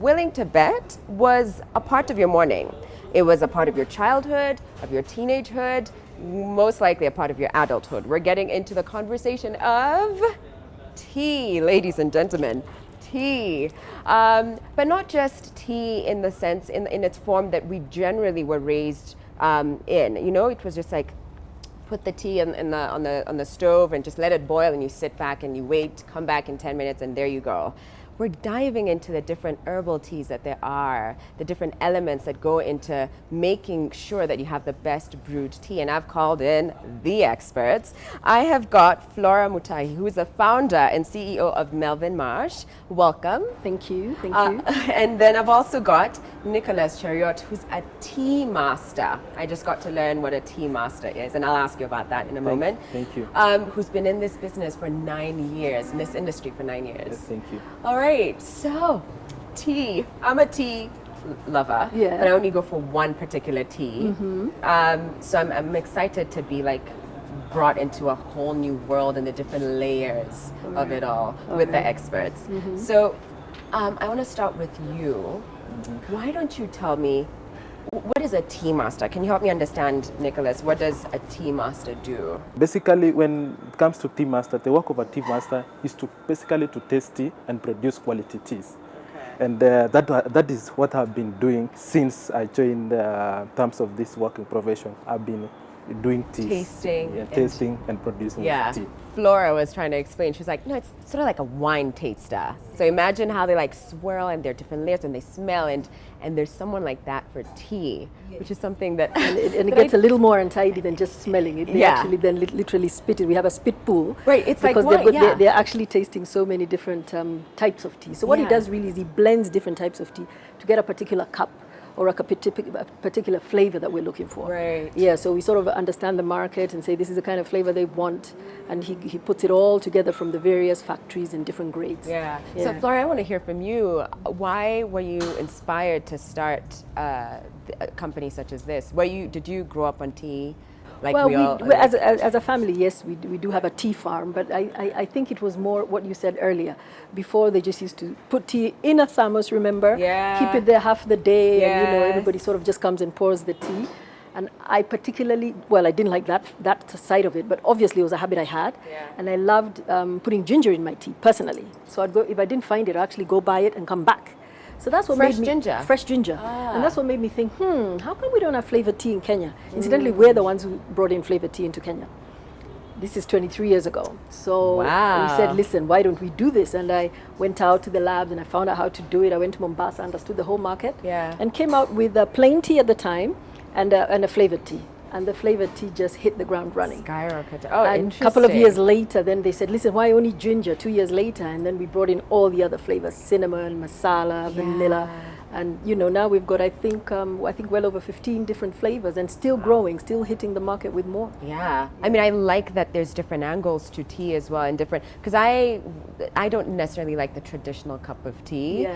Willing to bet was a part of your morning. It was a part of your childhood, of your teenagehood, most likely a part of your adulthood. We're getting into the conversation of tea, ladies and gentlemen. Tea. But not just tea in the sense, in its form that we generally were raised in. You know, it was just like, put the tea on the stove and just let it boil, and you sit back and you wait, come back in 10 minutes, and there you go. We're diving into the different herbal teas that there are, the different elements that go into making sure that you have the best brewed tea. And I've called in the experts. I have got Flora Mutahi, who is the founder and CEO of Melvin Marsh. Welcome. Thank you. Thank you. And then I've also got Nicholas Chariot, who's a tea master. I just got to learn what a tea master is, and I'll ask you about that in a moment. Thank you. Who's been in this business for 9 years, in this industry for 9 years. Yes, thank you. All right, so tea. I'm a tea lover, Yeah. but I only go for one particular tea. So I'm excited to be like brought into a whole new world and the different layers of it all with the experts. So I want to start with you. Why don't you tell me, what is a tea master? Can you help me understand, Nicholas? What does a tea master do? Basically, when it comes to tea master, the work of a tea master is to basically to taste tea and produce quality teas. Okay. And that is what I've been doing since I joined terms of this working profession. I've been doing teas. Tasting and producing tea. Flora was trying to explain. She was like, no, it's sort of like a wine taster. So imagine how they like swirl and they're different layers and they smell, and there's someone like that for tea, which is something that... And it gets a little more untidy than just smelling it. They actually then literally spit it. We have a spit pool. Right, it's because like wine, they're actually tasting so many different types of tea. So what he does really is he blends different types of tea to get a particular cup or a particular flavor that we're looking for. Right. Yeah, so we sort of understand the market and say this is the kind of flavor they want, and he puts it all together from the various factories and different grades. Yeah. So Flora, I want to hear from you. Why were you inspired to start a company such as this? Did you grow up on tea? Like as a family, yes, we do have a tea farm, but I think it was more what you said earlier. Before, they just used to put tea in a thermos, remember? Yeah. Keep it there half the day, Yes. and everybody sort of just comes and pours the tea. And I particularly, I didn't like that side of it, but obviously it was a habit I had. Yeah. And I loved putting ginger in my tea, personally. So I'd go, if I didn't find it, I'd actually go buy it and come back. So that's what Fresh made me ginger? Fresh ginger. And that's what made me think, how come we don't have flavored tea in Kenya? Incidentally, we're the ones who brought in flavored tea into Kenya. This is 23 years ago. So we said, listen, why don't we do this? And I went out to the labs and I found out how to do it. I went to Mombasa, understood the whole market, and came out with a plain tea at the time and a flavored tea. And the flavored tea just hit the ground running. Skyrocketed. Oh, and interesting. a couple of years later, then they said, listen, why only ginger? 2 years later, and then we brought in all the other flavors, cinnamon, masala, vanilla. And now we've got, I think well over 15 different flavors, and still growing, still hitting the market with more. Yeah. I mean, I like that there's different angles to tea as well, and different, because I don't necessarily like the traditional cup of tea.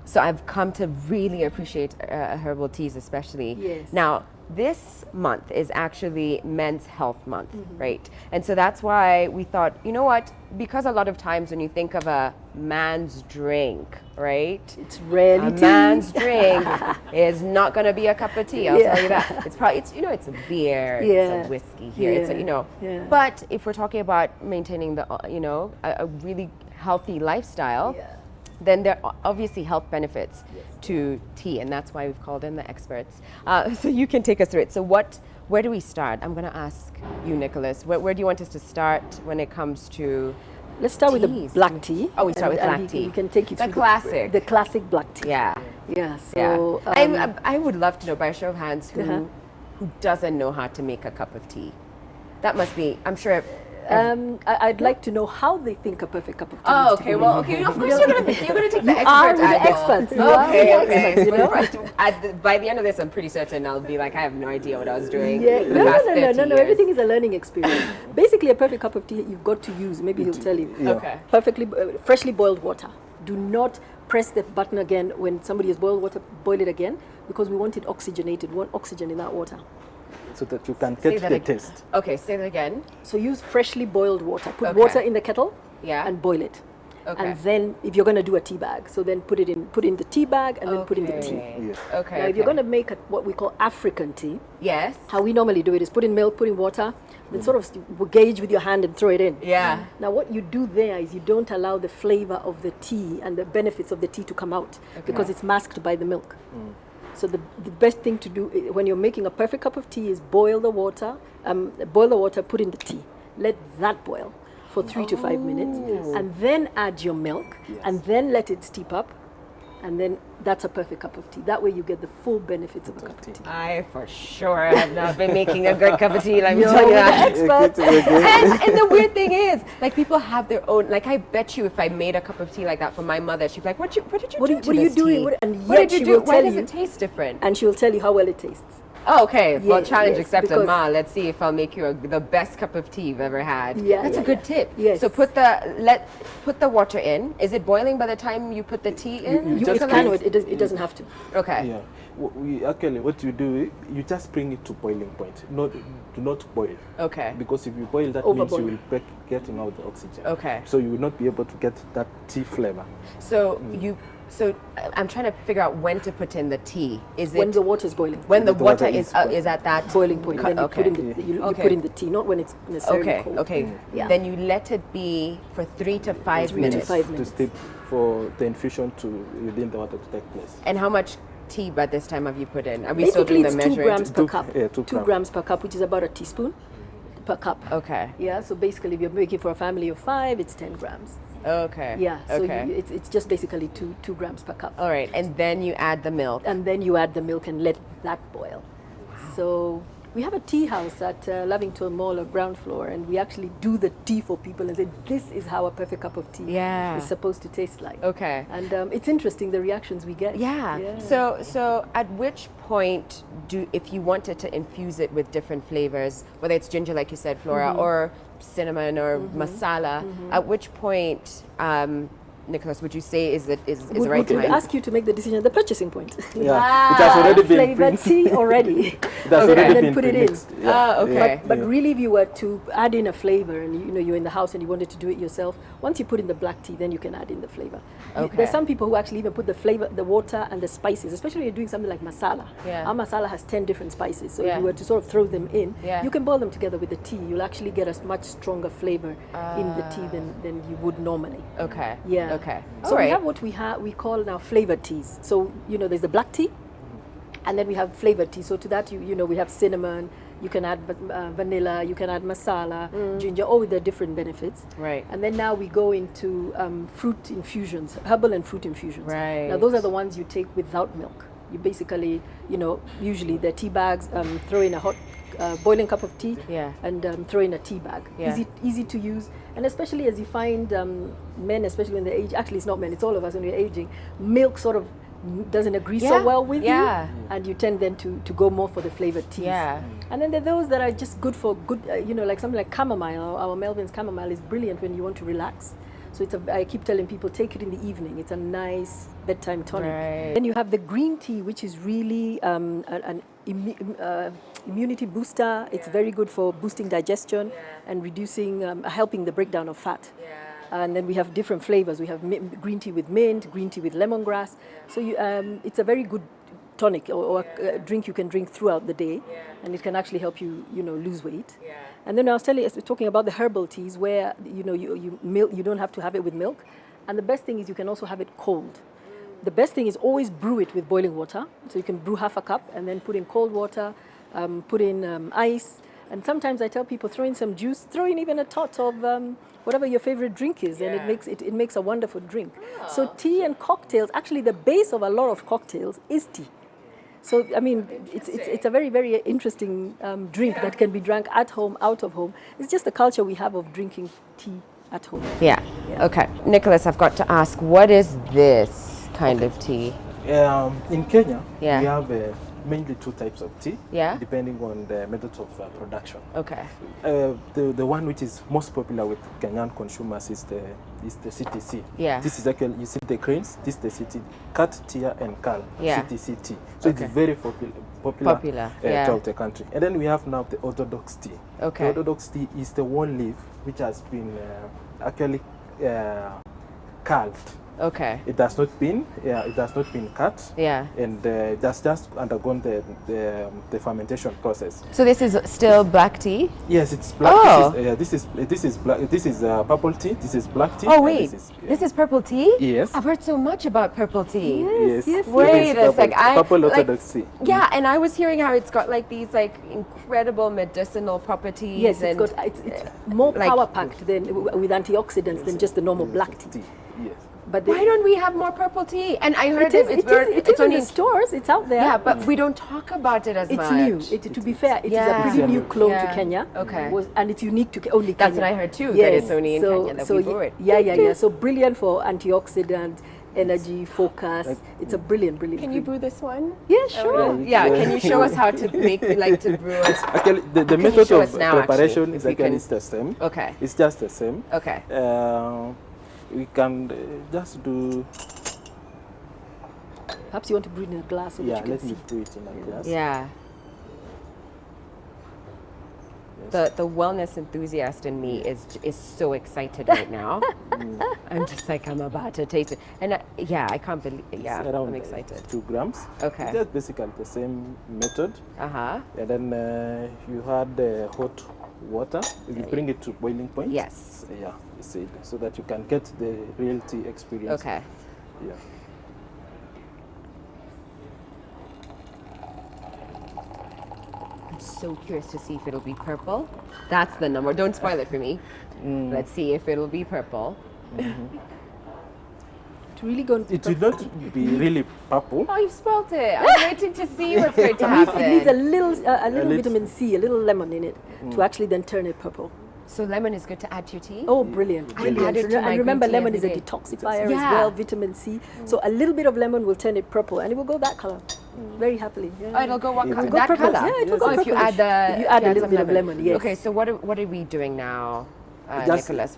So I've come to really appreciate herbal teas, especially. Yes. Now, this month is actually Men's Health Month, right? And so that's why we thought, you know what? Because a lot of times when you think of a man's drink, right? It's rarely tea. A man's drink is not going to be a cup of tea. I'll tell you that. It's probably it's a beer, it's a whiskey here. It's But if we're talking about maintaining the a really healthy lifestyle. Then there are obviously health benefits to tea, and that's why we've called in the experts. So you can take us through it. So where do we start? I'm going to ask you, Nicholas. Where do you want us to start when it comes to Let's start with the black tea. Oh, we start with black tea. We can take you through the classic black tea. Yeah. Yeah. So I would love to know, by a show of hands, who doesn't know how to make a cup of tea. That must be, I'm sure. I'd like to know how they think a perfect cup of tea. Oh, okay. Well, okay. Of course, you're going to take the experts. Okay. By the end of this, I'm pretty certain I'll be like, I have no idea what I was doing. No. Everything is a learning experience. Basically, a perfect cup of tea you've got to use. Maybe he'll tell you. Okay. Perfectly freshly boiled water. Do not press the button again when somebody has boiled water. Boil it again, because we want it oxygenated. We want oxygen in that water. So that you can get the taste. Okay, say that again. So use freshly boiled water. Put water in the kettle and boil it. and then if you're going to do a tea bag, so then put in the tea bag and then put in the tea. Yes. Okay. Now, if you're going to make what we call African tea, yes, how we normally do it is put in milk, put in water, then sort of gauge with your hand and throw it in. Yeah. Now, what you do there is you don't allow the flavor of the tea and the benefits of the tea to come out because it's masked by the milk. So the best thing to do when you're making a perfect cup of tea is boil the water, put in the tea. Let that boil for 3 to 5 minutes, and then add your milk, and then let it steep up, and then that's a perfect cup of tea. That way you get the full benefits of a cup of tea. I for sure have not been making a good cup of tea, let me tell you that. Experts. And the weird thing is, like, people have their own, like, I bet you if I made a cup of tea like that for my mother, she'd be like, what did you do to What are you this doing? tea? And What yet did you she do? will Why tell does you, it taste different? and she will tell you how well it tastes. Oh, okay. Well, Yes, challenge yes, accepted, because- Ma. Let's see if I'll make you the best cup of tea you've ever had. Yeah, That's yeah, a good yeah. tip. Yes. So put the water in. Is it boiling by the time you put the tea in? It doesn't have to. Okay. Yeah. We actually, what you do, you just bring it to boiling point. Do not boil. Okay. Because if you boil, that Overboil. means you will getting out the oxygen. Okay. So you will not be able to get that tea flavor. So I'm trying to figure out when to put in the tea. Is When it the water is boiling. when the The water water is is boiling. is at that Boiling point. Then you okay. put in you Okay. put in the tea, not when it's necessarily cold. Okay. Yeah. Then you let it be for 3 to 5 3 to minutes. 5 To minutes. steep for the infusion to within the water to take place. And how much tea by this time have you put in? Are we still doing Basically, the it's 2 measuring? grams per cup. Yeah, 2 2 grams per cup, which is about a teaspoon per cup. Okay. Yeah, so basically, if you're making for a family of 5, it's 10 grams. Okay. Yeah, so Okay. it's just basically 2 grams per cup. All right, and then you add the milk. And then you add the milk and let that boil. So we have a tea house at Lavington Mall, or ground floor, and we actually do the tea for people and say, this is how a perfect cup of tea Yeah. is supposed to taste like. Okay. And it's interesting the reactions we get. Yeah. Yeah. So at which point if you wanted to infuse it with different flavors, whether it's ginger, like you said, Flora, or cinnamon or masala, at which point, Nicholas, would you say is the right we time? ask you to make the decision at the purchasing point. Yeah, it has already been Flavored tea already. It has Okay. already And then been put it in. mixed. Yeah. Okay. But really, if you were to add in a flavor, and you're in the house and you wanted to do it yourself, once you put in the black tea, then you can add in the flavor. Okay. There's some people who actually even put the flavor, the water and the spices, especially when you're doing something like masala. Yeah. Our masala has 10 different spices, so Yeah. if you were to sort of throw them in, Yeah. you can boil them together with the tea. You'll actually get a much stronger flavor in the tea than you would normally. Okay. Yeah. Okay. So All we right. have what we call now flavored teas. So there's the black tea, and then we have flavored tea. So to that we have cinnamon. You can add vanilla. You can add masala, ginger, all with their different benefits. Right. And then now we go into fruit infusions, herbal and fruit infusions. Right. Now those are the ones you take without milk. You basically, usually they're tea bags. Throw in a hot boiling cup of tea. Yeah. And throw in a tea bag. Yeah. Easy to use, and especially as you find men, especially when they age. Actually, it's not men; it's all of us when we're aging. Milk sort of doesn't agree Yeah. so well with Yeah. you, and you tend then to go more for the flavored teas. Yeah. And then there are those that are just good for like something like chamomile. Our Melvin's chamomile is brilliant when you want to relax. So I keep telling people, take it in the evening. It's a nice bedtime tonic. Right. Then you have the green tea, which is really an immunity booster. It's very good for boosting digestion and reducing, helping the breakdown of fat. And then we have different flavors. We have green tea with mint, green tea with lemongrass. So it's a very good tonic or a drink you can drink throughout the day, and it can actually help you, lose weight. And then I was talking about the herbal teas where you don't have to have it with milk, and the best thing is you can also have it cold. The best thing is always brew it with boiling water. So you can brew half a cup and then put in cold water, put in ice, and sometimes I tell people throw in some juice, throw in even a tot of whatever your favorite drink is, and it makes a wonderful drink. So tea and cocktails, actually the base of a lot of cocktails is tea. So I mean, it's a very, very interesting drink that can be drank at home, out of home. It's just the culture we have of drinking tea at home. Yeah. Okay. Nicholas, I've got to ask, what is this kind of tea? In Kenya, Yeah. we have mainly 2 types of tea, Yeah. depending on the methods of production. Okay. The one which is most popular with Kenyan consumers is the CTC. Yeah. This is actually, you see the grains, this is the CT, cut, tia, and cal, Yeah. CTC tea. So Okay. it's very popular yeah. throughout the country. And then we have now the orthodox tea. Okay. The orthodox tea is the one leaf which has been actually carved. Okay. It has not been, it has not been cut. Yeah. And it has just undergone the fermentation process. So this is still black tea? Yes, it's black. Oh. This is black. This is purple tea. This is black tea. Oh wait, this is purple tea? Yes. I've heard so much about purple tea. Yes. Wait a sec. Purple Orthodox tea. Yeah, and I was hearing how it's got like these like incredible medicinal properties. Yes, and it's more power packed than with antioxidants than just the normal black tea. Yes. But why don't we have more purple tea? And I heard it's only in the stores. It's out there. Yeah, but we don't talk about it as much. It's new. To be fair, it is a pretty new clone to Kenya. Okay. And it's unique to only Kenya. That's what I heard too. Yes. That it's only in Kenya that we brew it. Yeah. So brilliant for antioxidant, energy, focus. It's a brilliant. Can you brew this one? Yeah, sure. Yeah. Can you show us how to make to brew it? Actually, the method of preparation is again the same. Okay. It's just the same. Okay. We can just do. Perhaps you want to brew it in a glass. So let me brew it in a glass. Yeah. Yes. The wellness enthusiast in me is so excited right now. I'm just like, I'm about to taste it, and I can't believe. Yeah, I'm excited. 2 grams. Okay. It's just basically the same method. And then you had hot water. You bring it to boiling point. Yes. Yeah, you see, so that you can get the real tea experience. Okay. Yeah. I'm so curious to see if it'll be purple. That's the number. Don't spoil it for me. Let's see if it'll be purple. Really going it will not be really purple. Oh, you've spoiled it. I'm waiting to see what's going to happen. It needs a little vitamin C, a little lemon in it to actually then turn it purple. So lemon is good to add to your tea? Oh, brilliant. I add it to my and remember, green tea lemon is a every day. detoxifier as well, vitamin C. So a little bit of lemon will turn it purple and it will go that color very happily. Oh, it'll go what color? That Purple. color? Yeah, it will go if you add if you add a little bit of lemon, yes. Okay, so what are we doing now, Nicholas?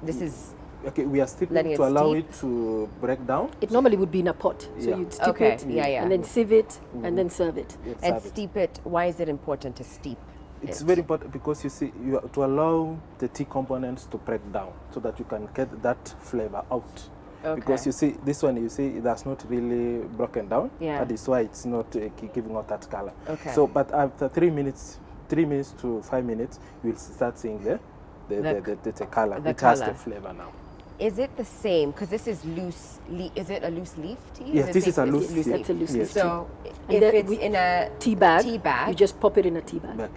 This is... Okay, we are steeping to allow it to break down. It normally would be in a pot. So you'd steep it and then sieve it and then serve it. And steep it. Why is it important to steep? It's very important because you see, to allow the tea components to break down so that you can get that flavor out. Okay. Because you see, this one, you see, it has not really broken down. Yeah. That is why it's not giving out that color. Okay. So, but after 3 minutes to 5 minutes, you'll start seeing the color. It has the flavor now. Is it the same? Because this is loose. Is it a loose leaf tea? Yes, this is a loose leaf. That's a loose leaf. So if it's in a tea bag, you just pop it in a tea bag.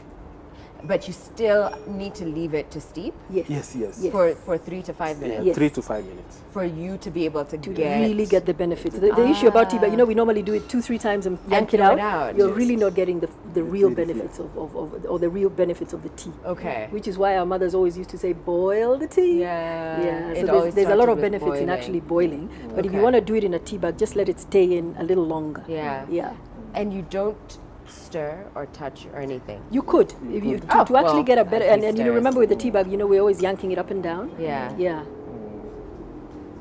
But you still need to leave it to steep? Yes. For 3 to 5 minutes? Yes. 3 to 5 minutes. For you to be able to really get the benefits. The issue about tea bag, we normally do it 2-3 times and yank it out. You're really not getting the real benefits or the real benefits of the tea. Okay. Which is why our mothers always used to say, boil the tea. Yeah. So there's a lot of benefits in actually boiling. But if you want to do it in a tea bag, just let it stay in a little longer. Yeah. And you don't stir or touch or anything? You could. If you to actually get a better and you remember with the tea bag, we're always yanking it up and down. Yeah.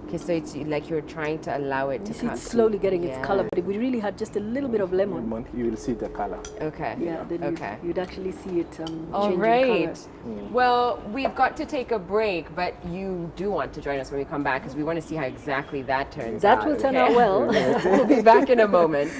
Okay, so it's like you're trying to allow it to come. It's slowly getting its color, but if we really had just a little bit of lemon, you will see the color. Okay. Yeah, then you'd actually see it changing color. Well, we've got to take a break, but you do want to join us when we come back because we want to see how exactly that turns out. That will turn out well. We'll be back in a moment.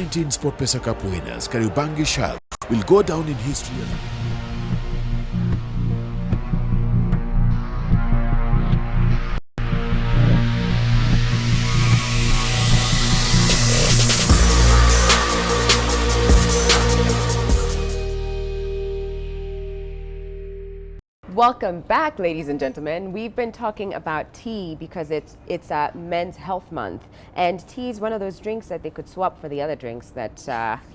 2019 SportPesa Cup winners, Kariobangi Sharks, will go down in history. Welcome back, ladies and gentlemen. We've been talking about tea because it's Men's Health Month, and tea is one of those drinks that they could swap for the other drinks that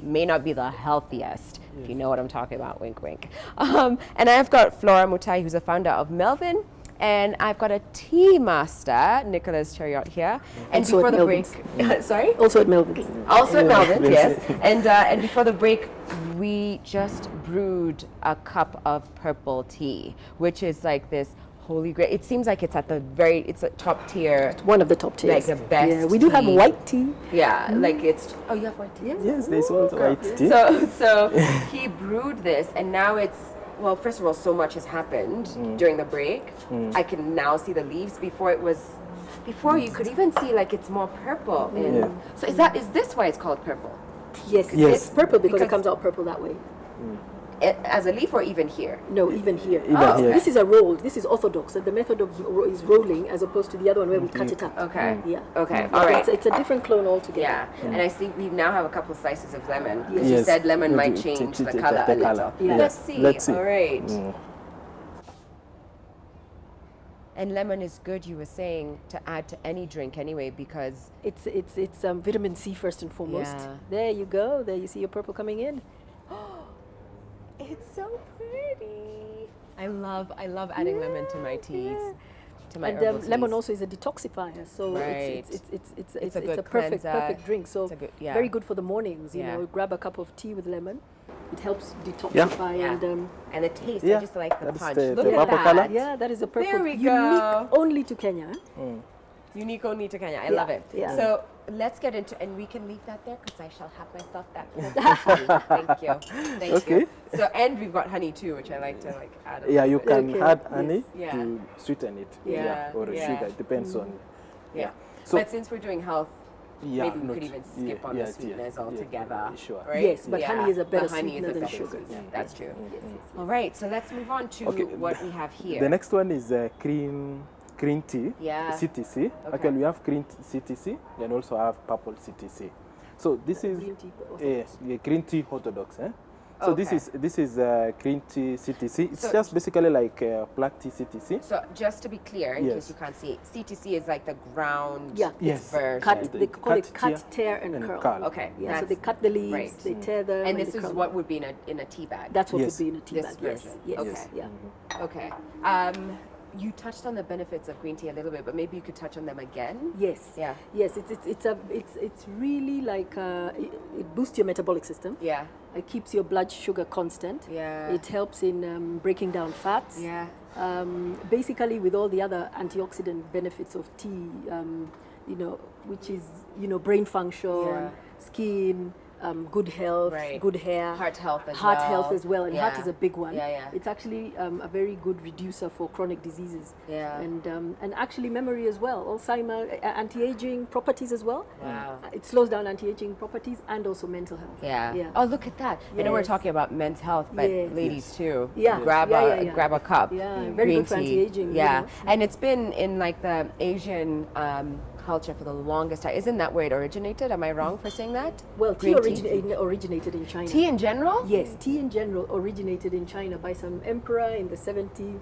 may not be the healthiest, if you know what I'm talking about, wink wink. And I've got Flora Mutai, who's a founder of Melvin, and I've got a tea master, Nicholas Chariot here. And also before the Melvin's. break, sorry? Also at Melvin's. Also at Melvin's, yes. And before the break, we just brewed a cup of purple tea, which is like this holy grail. It seems like it's it's a top tier. It's one of the top tiers. Like the best. Yeah, we do have tea. white tea. Yeah, like it's. Oh, you have white tea? Yes, there's also white tea. So he brewed this, and now it's. Well, first of all, so much has happened during the break. I can now see the leaves. Before you could even see like it's more purple. So is this why it's called purple? Yes, it's purple because it comes out purple that way. As a leaf or even here? No, even here. Here. This is a rolled. This is orthodox. And the method of is rolling as opposed to the other one where we cut it up. Okay. Yeah. Okay. All right. It's a different clone altogether. Yeah. And I see we now have a couple slices of lemon. Yes. You said lemon might change the color a little. Yeah. Let's see. All right. And lemon is good, you were saying, to add to any drink anyway, because it's vitamin C first and foremost. Yeah. There you go. There you see your purple coming in. it's so pretty. I love adding lemon to my teas, to my herbal teas. Lemon also is a detoxifier, so it's a perfect drink. So very good for the mornings. You know, grab a cup of tea with lemon. It helps detoxify and the taste. I just like the punch. Look the at that. color. Yeah, that is a purple. There we unique go. only to Kenya. Unique only to Kenya. I love it. Yeah. So let's get into, and we can leave that there because I shall have myself that. Thank you. Thank you. So, and we've got honey too, which I like to add. You can add honey Yes. to sweeten it. Or Yeah. sugar. It depends on. So, but since we're doing health, maybe we not- could even skip on the sweetness altogether. Sure. Right? Yes, but honey is a better honey sweetener is a than better sugar. sweetener. That's true. All right, so let's move on to what we have here. The next one is green tea, CTC. Okay. Actually, we have green CTC and also have purple CTC. So this is green tea orthodox. So this is green tea CTC. It's just basically like black tea CTC. So just to be clear, in case you can't see, CTC is like the ground version. They call it cut, tear, and curl. Okay. Yeah, so they cut the leaves, they tear them, and this is what would be in a tea bag. That's what would be in a tea This bag. version. Yes. Okay. Yeah. Okay. You touched on the benefits of green tea a little bit, but maybe you could touch on them again. Yes. Yeah. Yes. It's really like it boosts your metabolic system. Yeah. It keeps your blood sugar constant. Yeah. It helps in breaking down fats. Yeah. Basically, with all the other antioxidant benefits of tea, which is brain function, skin. Good health, good hair, heart health as well. And heart is a big one. Yeah. It's actually a very good reducer for chronic diseases. Yeah. And actually memory as well. Alzheimer, anti-aging properties as well. Wow. It slows down anti-aging properties and also mental health. Yeah. Oh, look at that. I know we're talking about men's health, but ladies too. Yeah. Grab a cup. Yeah. Very green good for tea. anti-aging. Yeah. And it's been in like the Asian culture for the longest time. Isn't that where it originated? Am I wrong for saying that? Well, tea originated in China. Tea in general? Yes, tea in general originated in China by some emperor in the 17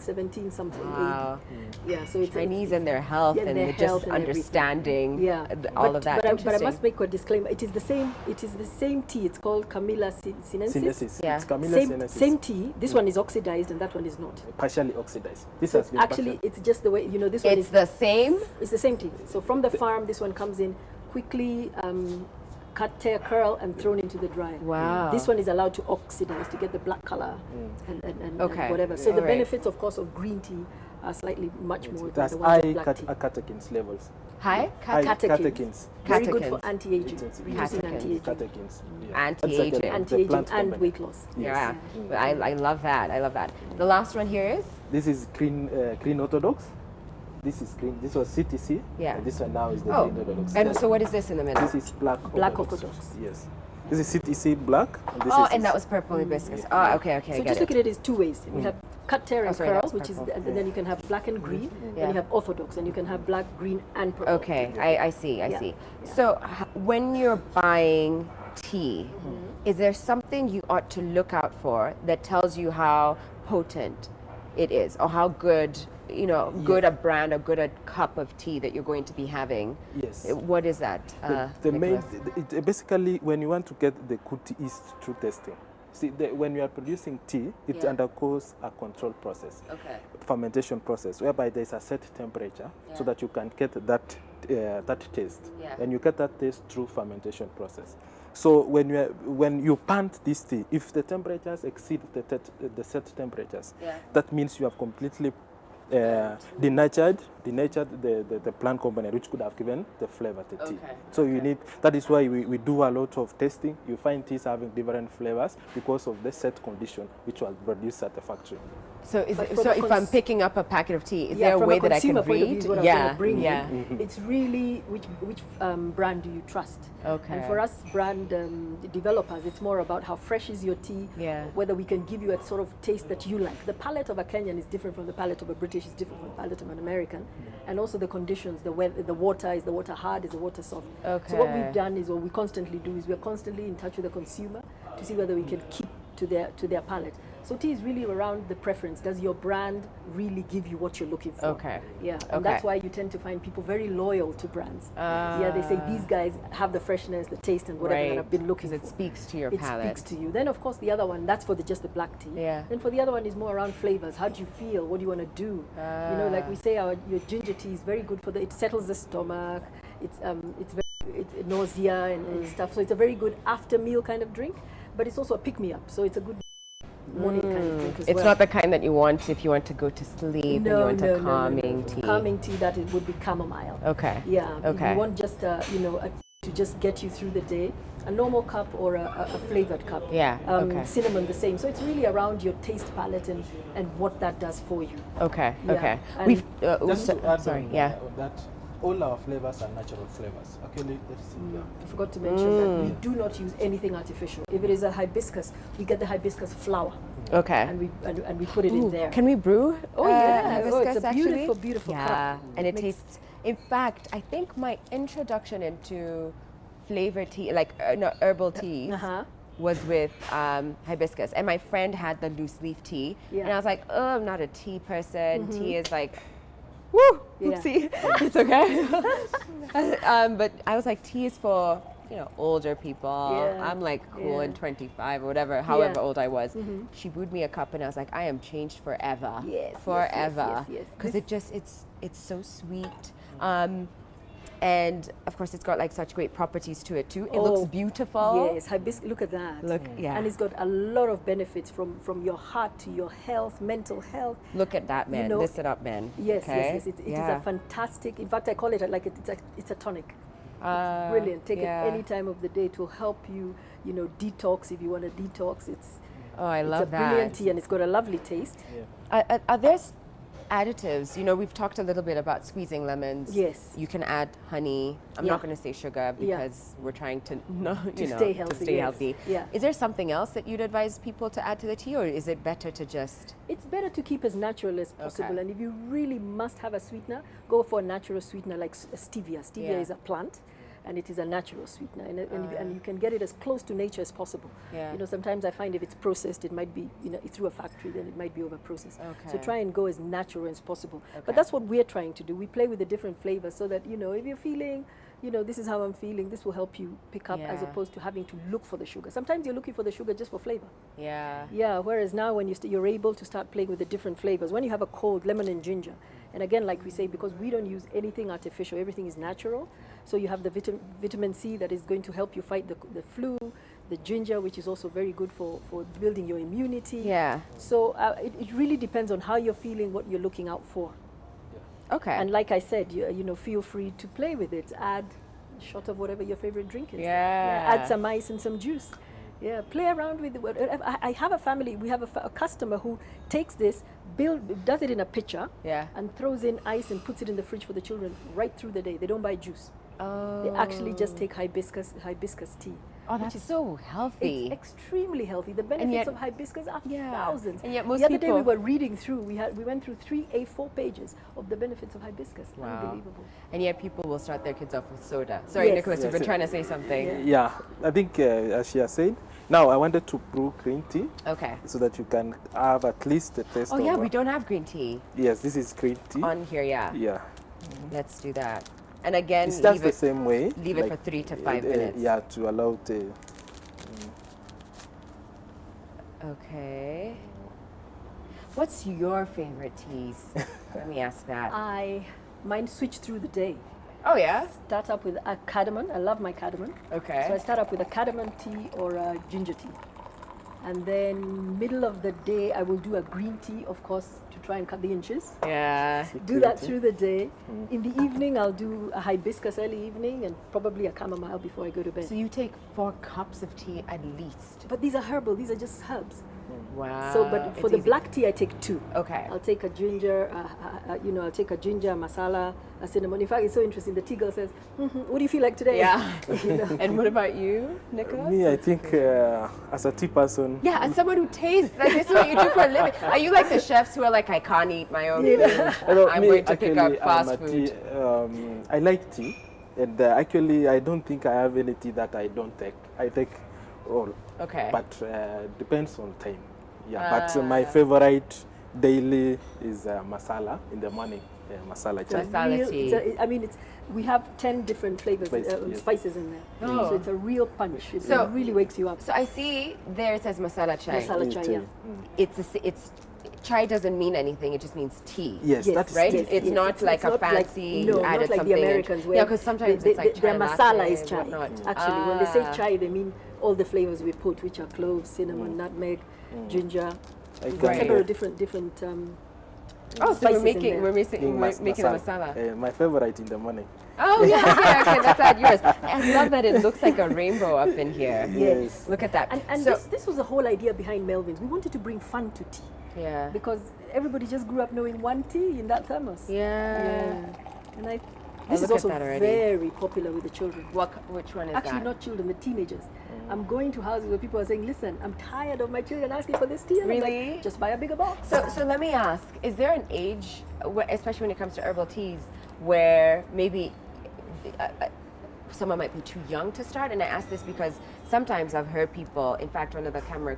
something. Wow. Yeah, so it's Chinese and their health and their health just and understanding all of that. But I must make a disclaimer. It is the same tea. It's called Camellia sinensis. Yeah. It's Camellia sinensis. Same tea. This one is oxidized and that one is not. Partially oxidized. This so has been actually it's just the way this one is the same. It's the same tea. So from the farm, this one comes in quickly. Cut, tear, curl, and thrown into the dryer. Wow. This one is allowed to oxidize to get the black color and whatever. So the benefits, of course, of green tea are slightly much more than the ones of black tea. Catechins levels. High? Catechins. Very good for anti-aging. Reducing anti-aging. Catechins. Anti-aging and weight loss. Yeah. I love that. The last one here is? This is green orthodox. This is green. This was CTC. Yeah. And this one now is the green orthodox. And so what is this in the middle? This is black Orthodox. Yes. This is CTC black. And this and that was purple hibiscus. Oh, okay, So I get just look it. at it as two ways. We have cut, tear, and sorry, that curl, was which is, purple. and then you can have black and green. Then you have orthodox, and you can have black, green, and purple. Okay, I see, I see. Yeah. So when you're buying tea, is there something you ought to look out for that tells you how potent it is, or how good, good a brand or good a cup of tea that you're going to be having? Yes. What is that? Basically, when you want to get the good tea is through testing. See, when you are producing tea, it undergoes a control process, fermentation process, whereby there is a set temperature so that you can get that taste. And you get that taste through fermentation process. So when you pant this tea, if the temperatures exceed the set temperatures, that means you have completely denatured the plant component, which could have given the flavor to tea. So you need, that is why we do a lot of testing. You find teas having different flavors because of the set condition which was produced at the factory. So if I'm picking up a packet of tea, is there a way that I can read? It's really which brand do you trust? Okay. And for us brand developers, it's more about how fresh is your tea, whether we can give you a sort of taste that you like. The palate of a Kenyan is different from the palate of a British, is different from the palate of an American, and also the conditions, the weather, the water, is the water hard, is the water soft. So what we've done is, what we constantly do is, we're constantly in touch with the consumer to see whether we can keep to their palate. So tea is really around the preference. Does your brand really give you what you're looking for? And that's why you tend to find people very loyal to brands. They say these guys have the freshness, the taste, and whatever that I've been looking for. Because it speaks to your palate. It speaks to you. Then of course the other one, that's for just the black tea. Then for the other one is more around flavors. How do you feel? What do you want to do? Like we say, your ginger tea is very good for it settles the stomach. It's nausea and stuff. So it's a very good after meal kind of drink, but it's also a pick me up. So it's a good morning kind of drink as well. It's not the kind that you want if you want to go to sleep and you want a calming tea. Calming tea, that it would be chamomile. You want just to just get you through the day. A normal cup or a flavored cup. Cinnamon the same. So it's really around your taste palette and what that does for you. We've just to add on that, all our flavors are natural flavors. Actually, I forgot to mention that we do not use anything artificial. If it is a hibiscus, we get the hibiscus flower. And we put it in there. Can we brew? Hibiscus, it's a beautiful, beautiful cup. And it tastes. In fact, I think my introduction into flavor tea, like herbal teas, was with hibiscus. And my friend had the loose leaf tea, and I was like, oh, I'm not a tea person. Tea is like, woo, oopsie. It's okay. But I was like, tea is for older people. I'm like cool and 25 or whatever, however old I was. She brewed me a cup and I was like, I am changed forever. Forever. Because it's so sweet. And of course, it's got like such great properties to it too. It looks beautiful. Yes, hibiscus. Look at that. Look, and it's got a lot of benefits from your heart to your health, mental health. Look at that, man. Listen up, man. Yes. It is a fantastic. In fact, I call it like it's a tonic. It's brilliant. Take it any time of the day to help you. Detox if you want to detox. I love that. It's a brilliant tea and it's got a lovely taste. Are there additives? We've talked a little bit about squeezing lemons. Yes. You can add honey. I'm not going to say sugar because we're trying to stay healthy. To stay healthy. Is there something else that you'd advise people to add to the tea, or is it better to just? It's better to keep as natural as possible. And if you really must have a sweetener, go for a natural sweetener like stevia. Stevia is a plant. And it is a natural sweetener, and you can get it as close to nature as possible. Sometimes I find if it's processed, it might be through a factory, then it might be over processed. So try and go as natural as possible. But that's what we're trying to do. We play with the different flavors so that if you're feeling, this is how I'm feeling, this will help you pick up as opposed to having to look for the sugar. Sometimes you're looking for the sugar just for flavor. Whereas now when you're able to start playing with the different flavors, when you have a cold, lemon and ginger, and again, like we say, because we don't use anything artificial, everything is natural. So you have the vitamin C that is going to help you fight the flu, the ginger, which is also very good for building your immunity. So it really depends on how you're feeling, what you're looking out for. And like I said, feel free to play with it. Add a shot of whatever your favorite drink is. Add some ice and some juice. Play around with it. I have a family, we have a customer who takes this, does it in a pitcher, and throws in ice and puts it in the fridge for the children right through the day. They don't buy juice. They actually just take hibiscus tea. Oh, that's so healthy. It's extremely healthy. The benefits yet, of hibiscus are thousands. And yet most the other day people, we were reading through, we went through 3 A4 pages of the benefits of hibiscus. Wow. Unbelievable. And yet people will start their kids off with soda. Sorry, Nicholas, you've been trying to say something. Yeah, I think as she has said, now I wanted to brew green tea. Okay. So that you can have at least a taste Oh of... yeah, we don't have green tea. Yes, this is green tea. On here, yeah. Yeah. Let's do that. And again, it's just the same way. Leave it for 3 to 5 minutes. Yeah, to allow the... Okay. What's your favorite teas? Let me ask that. Mine switch through the day. Oh yeah? Start up with a cardamom. I love my cardamom. Okay. So I start up with a cardamom tea or a ginger tea. And then middle of the day, I will do a green tea, of course, to try and cut the inches. Yeah. Do that through the day. In the evening, I'll do a hibiscus early evening and probably a chamomile before I go to bed. So you take 4 cups of tea at least. But these are herbal. These are just herbs. Wow. So, but for the black tea, I take 2. Okay. I'll take a ginger, I'll take a ginger, masala, a cinnamon. In fact, it's so interesting. The tea girl says, what do you feel like today? Yeah. You know? And what about you, Nicholas? Me, I think as a tea person... Yeah, as someone who tastes, like this is what you do for a living. Are you like the chefs who are like, I can't eat my own food? I'm going to pick up fast food. I like tea. And actually, I don't think I have any tea that I don't take. I take all. Okay. But depends on time. Yeah, but my favorite daily is masala in the morning. Masala chai. Masala tea. We have 10 different flavors, spices in there. Oh. So it's a real punch. It really wakes you up. So I see there it says masala chai. Masala chai, yeah. It's chai doesn't mean anything. It just means tea. Yes, that's right. Yes, it's not like a fancy no, added not like something. The Americans, where because sometimes it's like chai their masala latte is chai. Whatnot. Actually, when they say chai, they mean all the flavors we put, which are cloves, cinnamon, nutmeg, ginger. Several different. So we're making the masala. My favorite in the morning. Oh yeah, okay, let's add yours. I love that it looks like a rainbow up in here. Yes. Look at that. And so, this was the whole idea behind Melvin's. We wanted to bring fun to tea. Yeah. Because everybody just grew up knowing one tea in that thermos. Yeah. And this is also very popular with the children. Which one is Actually, that? not children, the teenagers. I'm going to houses where people are saying, listen, I'm tired of my children asking for this tea. And really? I'm like, just buy a bigger box. So let me ask, is there an age, especially when it comes to herbal teas, where maybe someone might be too young to start? And I ask this because sometimes I've heard people, in fact, one of the camera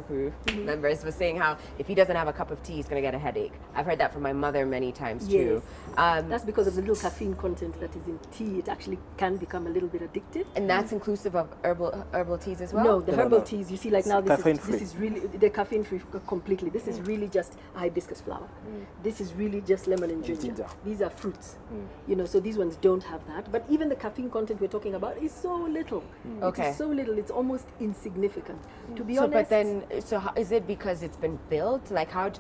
crew members was saying how if he doesn't have a cup of tea, he's going to get a headache. I've heard that from my mother many times too. That's because of the little caffeine content that is in tea. It actually can become a little bit addictive. And that's inclusive of herbal teas as well? No, the herbal teas, you see, like now this is really, they're caffeine free completely. This is really just a hibiscus flower. This is really just lemon and ginger. These are fruits. So these ones don't have that. But even the caffeine content we're talking about is so little. It is so little, it's almost insignificant. To be honest. But then, is it because it's been built? Like how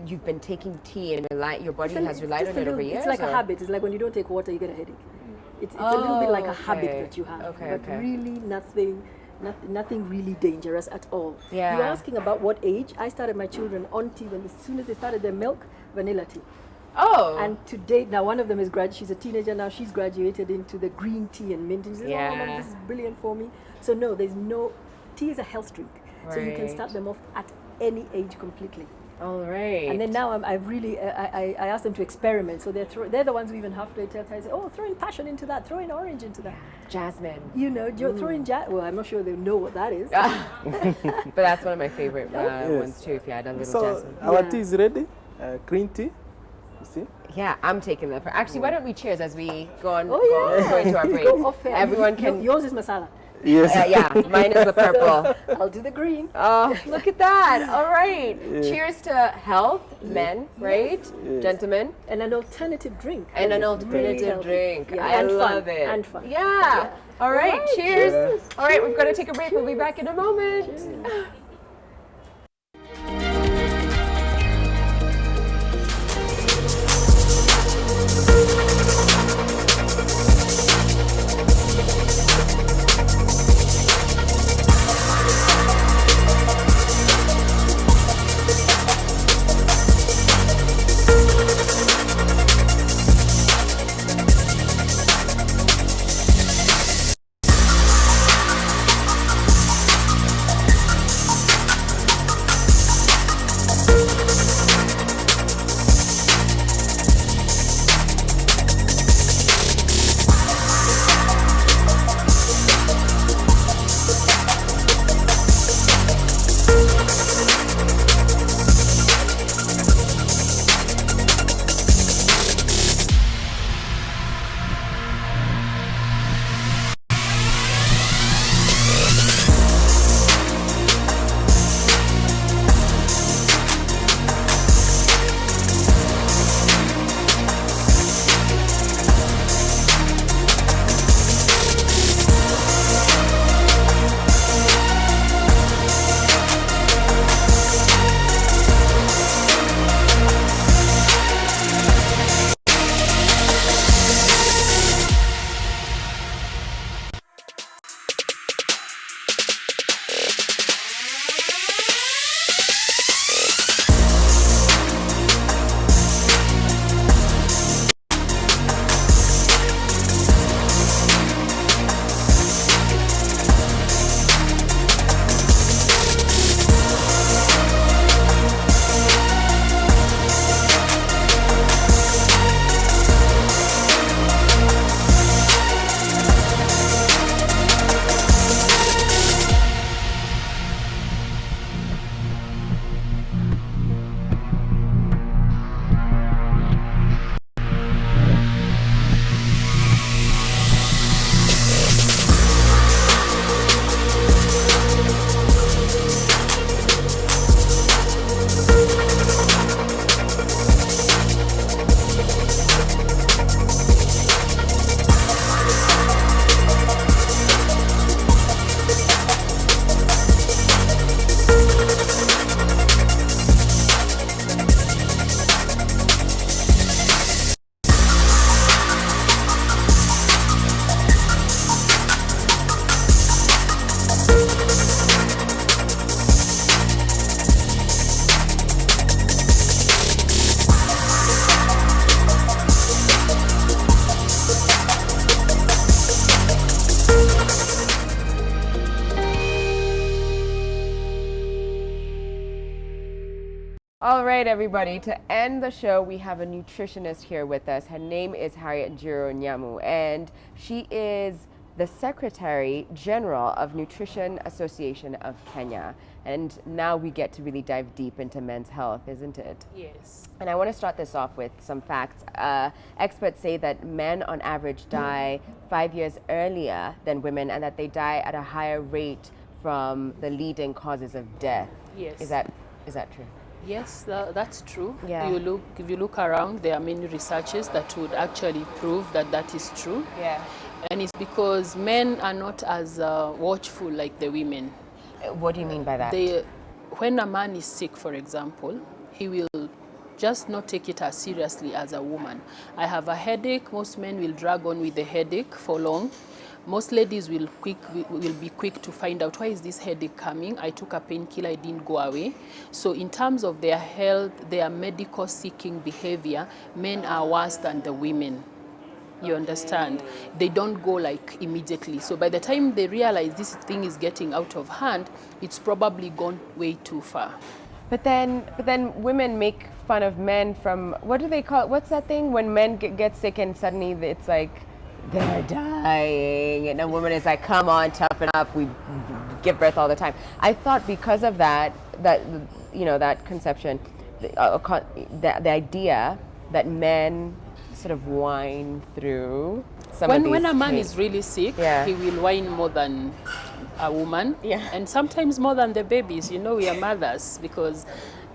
you've been taking tea and your body has relied on it over years? It's like a habit. It's like when you don't take water, you get a headache. It's a little bit like a habit that you have. But really nothing really dangerous at all. Yeah. You're asking about what age? I started my children on tea as soon as they started their milk, vanilla tea. Oh. And to date, now one of them is she's a teenager now, she's graduated into the green tea and mint. And she says, oh, Mom, this is brilliant for me. So no, tea is a health drink. Right. So you can start them off at any age completely. All right. And then now I asked them to experiment. So they're the ones who even halfway tell I say, oh, throw in passion into that, throw in orange into that. Jasmine. Throw in well, I'm not sure they know what that is. But that's one of my favorite ones too, if you add a little jasmine. Our tea is ready, green tea. You see? Yeah, I'm taking that. Actually, why don't we cheers as we go into our break? Everyone can. Yours is masala. Yes. Mine is the purple. I'll do the green. Oh, look at that. All right. Cheers to health, men, right? Gentlemen. And an alternative drink. And an alternative drink. I love it. And fun. Yeah. All right. Cheers. All right, we've got to take a break. We'll be back in a moment. right, everybody. To end the show, we have a nutritionist here with us. Her name is Harriet Njiro Nyamu, and she is the Secretary General of Nutrition Association of Kenya. And now we get to really dive deep into men's health, isn't it? Yes. And I want to start this off with some facts. Experts say that men on average die 5 years earlier than women, and that they die at a higher rate from the leading causes of death. Yes. Is that true? Yes, that's true. Yeah. If you look around, there are many researches that would actually prove that that is true. Yeah. And it's because men are not as watchful like the women. What do you mean by that? When a man is sick, for example, he will just not take it as seriously as a woman. I have a headache. Most men will drag on with the headache for long. Most ladies will be quick to find out, why is this headache coming? I took a painkiller, it didn't go away. So in terms of their health, their medical seeking behavior, men are worse than the women. You understand? They don't go like immediately. So by the time they realize this thing is getting out of hand, it's probably gone way too far. But then women make fun of men from, what do they call it? What's that thing when men get sick and suddenly it's like, they're dying, and a woman is like, come on, toughen up, we give birth all the time. I thought because of that conception, the idea that men sort of whine through some of these when a man is really sick, he will whine more than a woman, and sometimes more than the babies. You know, we are mothers because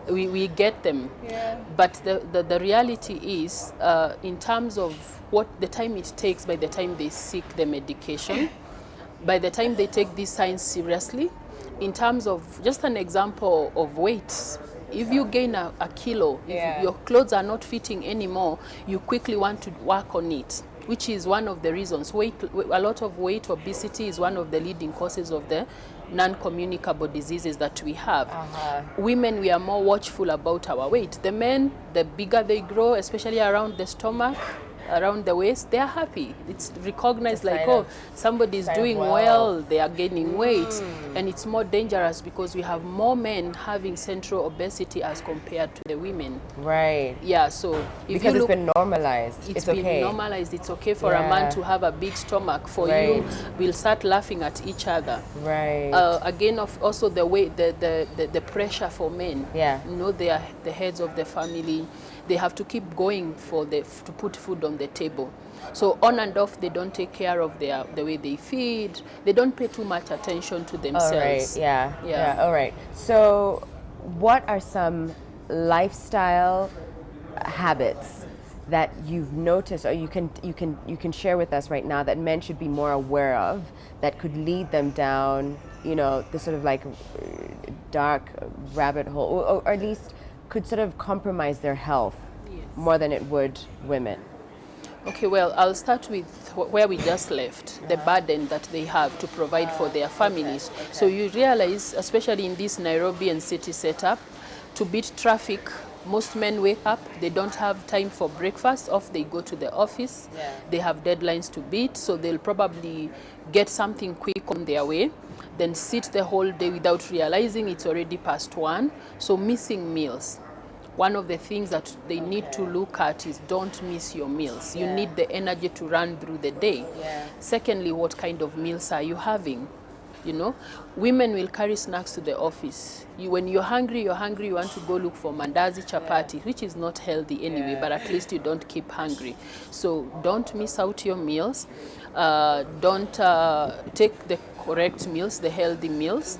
we get them. Yeah. But the reality is, in terms of what the time it takes by the time they seek the medication, by the time they take these signs seriously, in terms of just an example of weight, if you gain a kilo, if your clothes are not fitting anymore, you quickly want to work on it, which is one of the reasons. A lot of weight obesity is one of the leading causes of the non-communicable diseases that we have. Women, we are more watchful about our weight. The men, the bigger they grow, especially around the stomach, around the waist, they are happy. It's recognized like, oh, somebody is doing well, they are gaining weight. And it's more dangerous because we have more men having central obesity as compared to the women. Right. Yeah, so if because you look, it's been normalized. It's been okay. normalized. It's okay for a man to have a big stomach. For you, we'll start laughing at each other. Right. Again, also the way the pressure for men. Yeah. You know, they are the heads of the family. They have to keep going to put food on the table. So on and off, they don't take care of the way they feed. They don't pay too much attention to themselves. All right. Yeah. All right. So what are some lifestyle habits that you've noticed, or you can share with us right now, that men should be more aware of, that could lead them down, the sort of like dark rabbit hole, or at least could sort of compromise their health more than it would women? Okay, well, I'll start with where we just left, the burden that they have to provide for their families. Okay. So you realize, especially in this Nairobi and city setup, to beat traffic, most men wake up, they don't have time for breakfast, off they go to the office, they have deadlines to beat, so they'll probably get something quick on their way, then sit the whole day without realizing it's already past 1, so missing meals. One of the things that they need to look at is don't miss your meals. You need the energy to run through the day. Secondly, what kind of meals are you having? Women will carry snacks to the office. When you're hungry, you want to go look for mandazi, chapati, which is not healthy anyway, but at least you don't keep hungry. So don't miss out your meals. Don't take the correct meals, the healthy meals,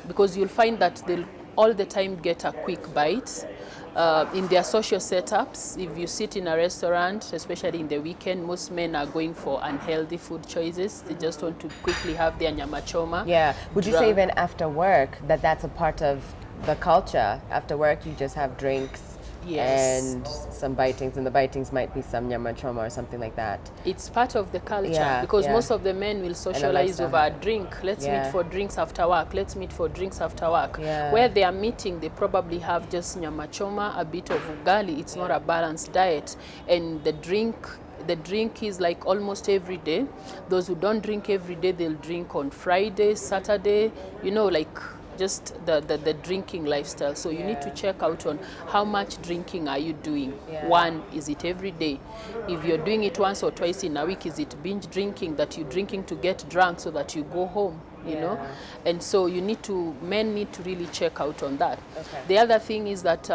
because you'll find that they'll all the time get a quick bite. In their social setups, if you sit in a restaurant, especially in the weekend, most men are going for unhealthy food choices. They just want to quickly have their nyama choma. Yeah. Would you say even after work, that's a part of the culture? After work, you just have drinks and some bitings, and the bitings might be some nyama choma or something like that. It's part of the culture because most of the men will socialize over a drink. Let's meet for drinks after work. Let's meet for drinks after work. Where they are meeting, they probably have just nyama choma, a bit of ugali. It's not a balanced diet. And the drink is like almost every day. Those who don't drink every day, they'll drink on Friday, Saturday, like just the drinking lifestyle. So you need to check out on how much drinking are you doing. One, is it every day? If you're doing it once or twice in a week, is it binge drinking, that you're drinking to get drunk so that you go home? You know, and so men need to really check out on that. The other thing is that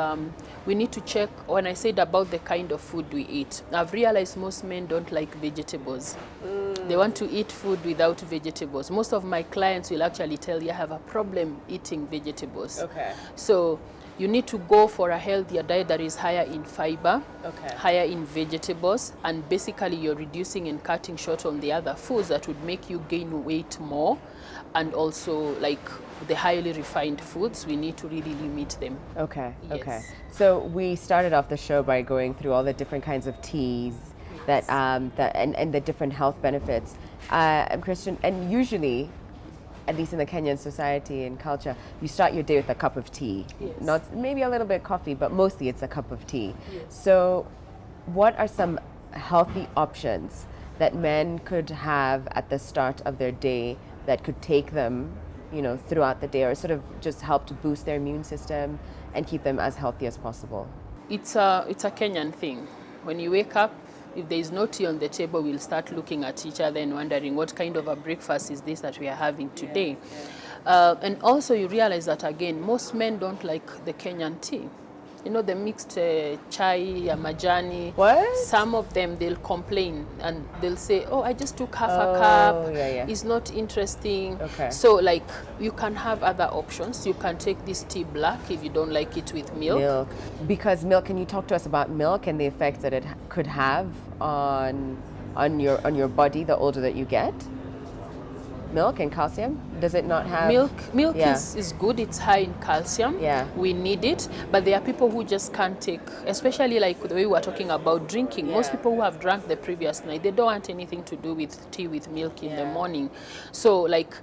we need to check, when I said about the kind of food we eat, I've realized most men don't like vegetables. They want to eat food without vegetables. Most of my clients will actually tell you, I have a problem eating vegetables. So you need to go for a healthier diet that is higher in fiber, higher in vegetables, and basically you're reducing and cutting short on the other foods that would make you gain weight more. And also, like the highly refined foods, we need to really limit them. Okay. Yes. So we started off the show by going through all the different kinds of teas and the different health benefits. Christian, and usually, at least in the Kenyan society and culture, you start your day with a cup of tea. Not maybe a little bit of coffee, but mostly it's a cup of tea. So what are some healthy options that men could have at the start of their day that could take them, you know, throughout the day, or sort of just help to boost their immune system and keep them as healthy as possible? It's a Kenyan thing. When you wake up, if there is no tea on the table, we'll start looking at each other and wondering what kind of a breakfast is this that we are having today. And also you realize that, again, most men don't like the Kenyan tea. You know, the mixed chai, majani. What? Some of them, they'll complain and they'll say, oh, I just took half a cup. It's not interesting. So, like, you can have other options. You can take this tea black if you don't like it with milk. Because milk, can you talk to us about milk and the effects that it could have on your body the older that you get? Milk and calcium? Does it not have... Milk is good. It's high in calcium. We need it. But there are people who just can't take, especially like the way we were talking about drinking. Most people who have drank the previous night, they don't want anything to do with tea with milk in the morning. So like,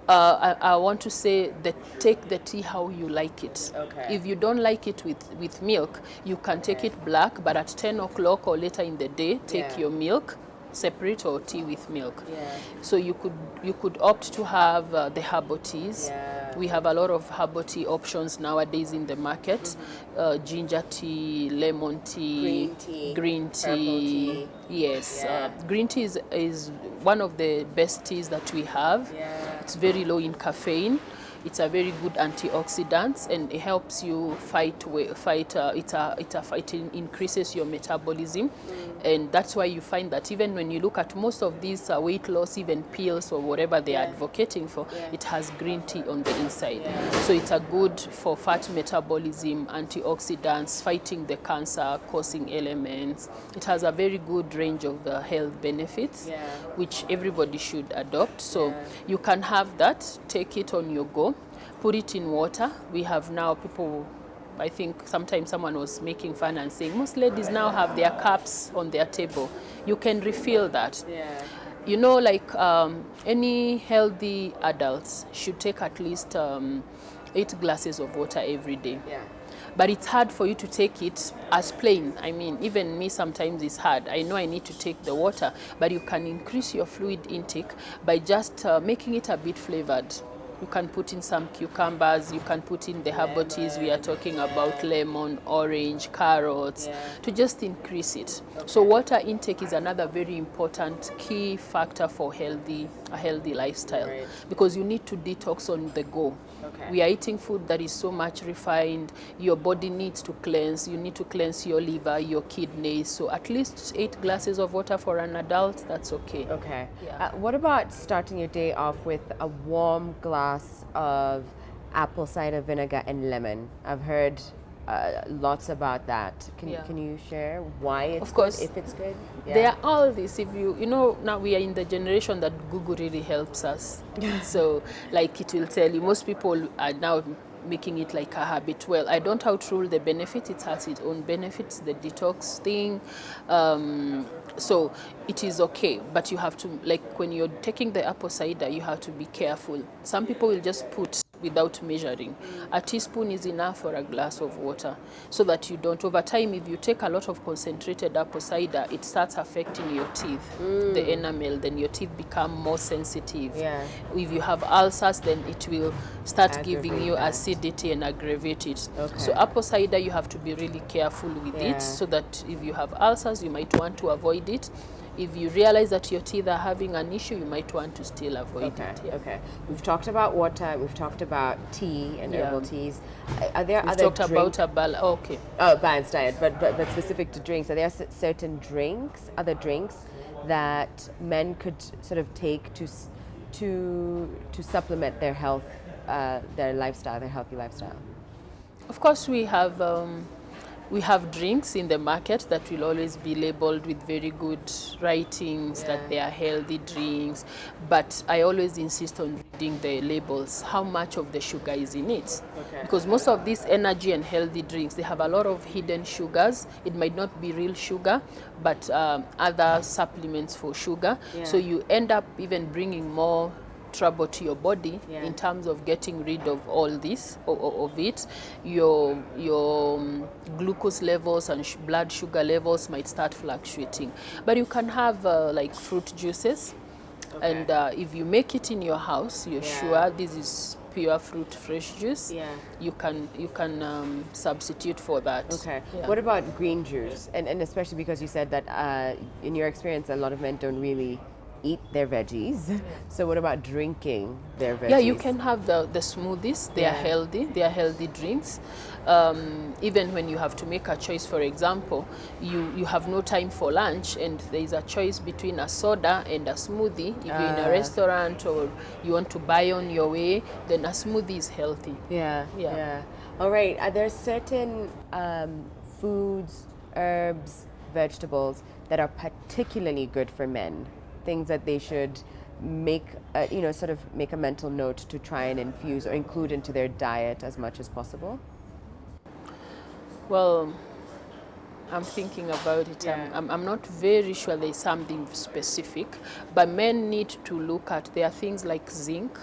I want to say that take the tea how you like it. If you don't like it with milk, you can take it black, but at 10 o'clock or later in the day, take your milk, separate, or tea with milk. So you could opt to have the herbal teas. We have a lot of herbal tea options nowadays in the market. Ginger tea, lemon tea, green tea. Yes, green tea is one of the best teas that we have. It's very low in caffeine. It's a very good antioxidant, and it helps you it increases your metabolism. And that's why you find that even when you look at most of these weight loss, even pills or whatever they are advocating for, it has green tea on the inside. So it's a good for fat metabolism, antioxidants, fighting the cancer causing elements. It has a very good range of health benefits, which everybody should adopt. So you can have that, take it on your go, put it in water. We have now people, I think sometimes someone was making fun and saying, most ladies now have their cups on their table. You can refill that. You know, like any healthy adults should take at least 8 glasses of water every day. But it's hard for you to take it as plain. I mean, even me sometimes it's hard. I know I need to take the water, but you can increase your fluid intake by just making it a bit flavored. You can put in some cucumbers, you can put in the herbal teas we are talking about, lemon, orange, carrots, to just increase it. So water intake is another very important key factor for a healthy lifestyle, because you need to detox on the go. We are eating food that is so much refined. Your body needs to cleanse. You need to cleanse your liver, your kidneys. So at least 8 glasses of water for an adult, that's okay. What about starting your day off with a warm glass of apple cider vinegar and lemon? I've heard lots about that. Can you share why it's good, if it's good? There are all this. If you know, now we are in the generation that Google really helps us. So like it will tell you, most people are now making it like a habit. Well, I don't outrule the benefit. It has its own benefits, the detox thing. So it is okay, but you have to, like when you're taking the apple cider, you have to be careful. Some people will just put without measuring. A teaspoon is enough for a glass of water, so that you don't, over time, if you take a lot of concentrated apple cider, it starts affecting your teeth, the enamel, then your teeth become more sensitive. Yeah. If you have ulcers, then it will start giving you that. acidity and aggravate it. Okay. So apple cider, you have to be really careful with it, so that if you have ulcers, you might want to avoid it. If you realize that your teeth are having an issue, you might want to still avoid it. Yeah. Okay. We've talked about water. We've talked about tea and herbal teas. Are there We've other talked about a balanced diet, but specific to drinks? Are there certain drinks, other drinks, that men could sort of take to supplement their health, their lifestyle, their healthy lifestyle? Of course, we have drinks in the market that will always be labeled with very good writings that they are healthy drinks, but I always insist on reading the labels, how much of the sugar is in it. Because most of these energy and healthy drinks, they have a lot of hidden sugars. It might not be real sugar, but other supplements for sugar. So you end up even bringing more trouble to your body in terms of getting rid of all this of it. Your glucose levels and blood sugar levels might start fluctuating, but you can have like fruit juices, and if you make it in your house, you're sure this is pure fruit fresh juice, you can substitute for that. What about green juice, and especially because you said that in your experience a lot of men don't really eat their veggies. So what about drinking their veggies? Yeah, you can have the smoothies. They are healthy. They are healthy drinks. Even when you have to make a choice, for example, you have no time for lunch and there is a choice between a soda and a smoothie. If you're in a restaurant or you want to buy on your way, then a smoothie is healthy. Yeah. All right. Are there certain foods, herbs, vegetables that are particularly good for men? Things that they should make, sort of make a mental note to try and infuse or include into their diet as much as possible? Well, I'm thinking about it. I'm not very sure there's something specific, but men need to look at, there are things like zinc,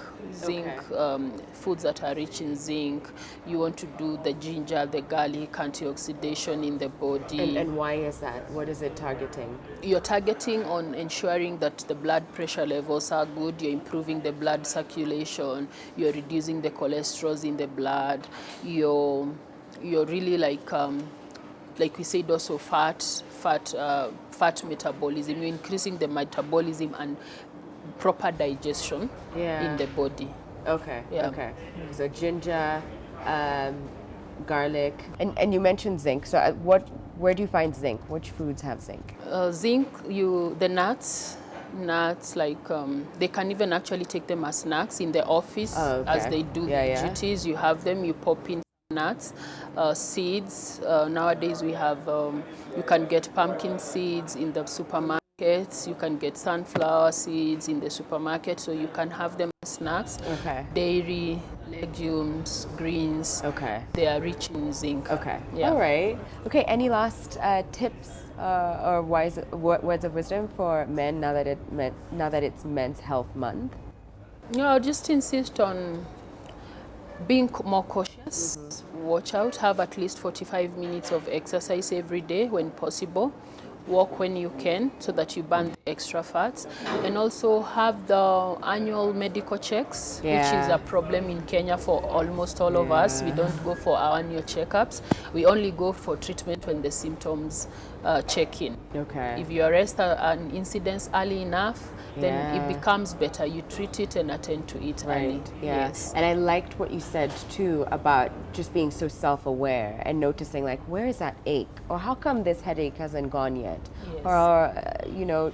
foods that are rich in zinc. You want to do the ginger, the garlic, antioxidation in the body. And why is that? What is it targeting? You're targeting on ensuring that the blood pressure levels are good, you're improving the blood circulation, you're reducing the cholesterol in the blood, you're really like we said, also fat metabolism. You're increasing the metabolism and proper digestion in the body. Okay. So ginger, garlic, and you mentioned zinc. So where do you find zinc? Which foods have zinc? Zinc, the nuts like they can even actually take them as snacks in the office as they do duties. You have them, you pop in nuts, seeds. Nowadays we have, you can get pumpkin seeds in the supermarkets, you can get sunflower seeds in the supermarket, so you can have them as snacks. Dairy, legumes, greens, they are rich in zinc. All right. Any last tips or words of wisdom for men now that it's Men's Health Month? I'll just insist on being more cautious, watch out, have at least 45 minutes of exercise every day when possible, walk when you can so that you burn the extra fats, and also have the annual medical checks, which is a problem in Kenya for almost all of us. We don't go for our annual checkups. We only go for treatment when the symptoms check in. If you arrest an incidence early enough, then it becomes better. You treat it and attend to it early. Yes. And I liked what you said too about just being so self-aware and noticing, like, where is that ache, or how come this headache hasn't gone yet, or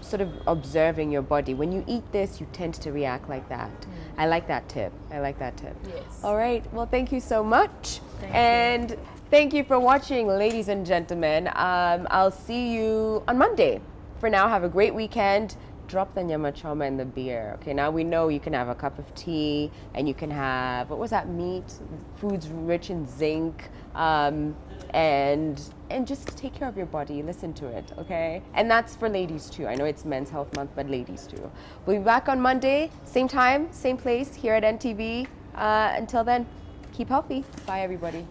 sort of observing your body. When you eat this, you tend to react like that. I like that tip. Yes. All right. Well, thank you so much. Thank you for watching, ladies and gentlemen. I'll see you on Monday. For now, have a great weekend. Drop the nyama choma in the beer. Okay, now we know you can have a cup of tea and you can have, what was that meat? Foods rich in zinc, and just take care of your body, listen to it, okay? And that's for ladies too. I know it's Men's Health Month, but ladies too. We'll be back on Monday, same time, same place here at NTV. Until then, keep healthy. Bye, everybody.